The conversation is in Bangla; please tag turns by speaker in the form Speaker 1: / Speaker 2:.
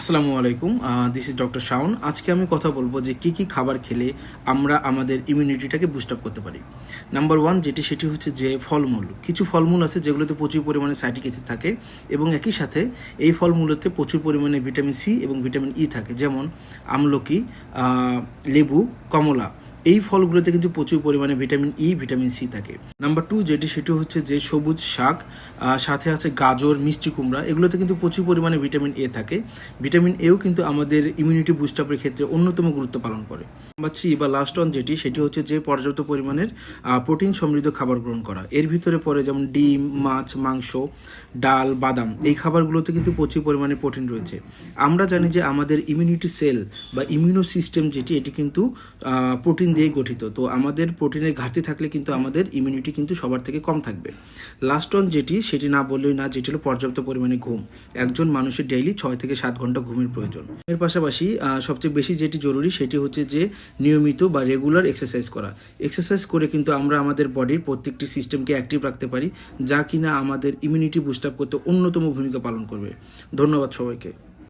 Speaker 1: আসসালামু আলাইকুম, দিস ইজ ডক্টর শাওন। আজকে আমি কথা বলবো যে কী খাবার খেলে আমরা আমাদের ইমিউনিটিটাকে বুস্ট আপ করতে পারি। নাম্বার ওয়ান সেটি হচ্ছে যে ফলমূল। কিছু ফলমূল আছে যেগুলোতে প্রচুর পরিমাণে সাইট্রিক অ্যাসিড থাকে এবং একই সাথে এই ফলমূলতে প্রচুর পরিমাণে ভিটামিন সি এবং ভিটামিন ই থাকে, যেমন আমলকি, লেবু, কমলা। এই ফলগুলোতে কিন্তু প্রচুর পরিমাণে ভিটামিন ই, ভিটামিন সি থাকে। নাম্বার টু সেটি হচ্ছে যে সবুজ শাক, সাথে আছে গাজর, মিষ্টি কুমড়া। এগুলোতে কিন্তু প্রচুর পরিমাণে ভিটামিন এ থাকে। ভিটামিন এও কিন্তু আমাদের ইমিউনিটি বুস্ট আপের ক্ষেত্রে অন্যতম গুরুত্ব পালন করে। নাম্বার থ্রি বা লাস্ট ওয়ান সেটি হচ্ছে যে পর্যাপ্ত পরিমাণের প্রোটিন সমৃদ্ধ খাবার গ্রহণ করা। এর ভিতরে পড়ে যেমন ডিম, মাছ, মাংস, ডাল, বাদাম। এই খাবারগুলোতে কিন্তু প্রচুর পরিমাণে প্রোটিন রয়েছে। আমরা জানি যে আমাদের ইমিউনিটি সেল বা ইমিউনো সিস্টেম এটি কিন্তু প্রোটিন দিয়ে গঠিত। তো আমাদের প্রোটিনের ঘাটতি থাকলে কিন্তু আমাদের ইমিউনিটি কিন্তু সবার থেকে কম থাকবে। লাস্ট ওয়ান সেটি না বললেই না, যেটি হলো পর্যাপ্ত পরিমাণে ঘুম। একজন মানুষের ডেইলি 6 থেকে 7 ঘন্টা ঘুমের প্রয়োজন। এর পাশাপাশি সবচেয়ে বেশি যেটি জরুরি সেটি হচ্ছে যে নিয়মিত বা রেগুলার এক্সারসাইজ করা। এক্সারসাইজ করে কিন্তু আমরা আমাদের বডির প্রত্যেকটি সিস্টেমকে অ্যাক্টিভ রাখতে পারি, যা কিনা আমাদের ইমিউনিটি বুস্ট আপ করতে অন্যতম ভূমিকা পালন করবে। ধন্যবাদ সবাইকে।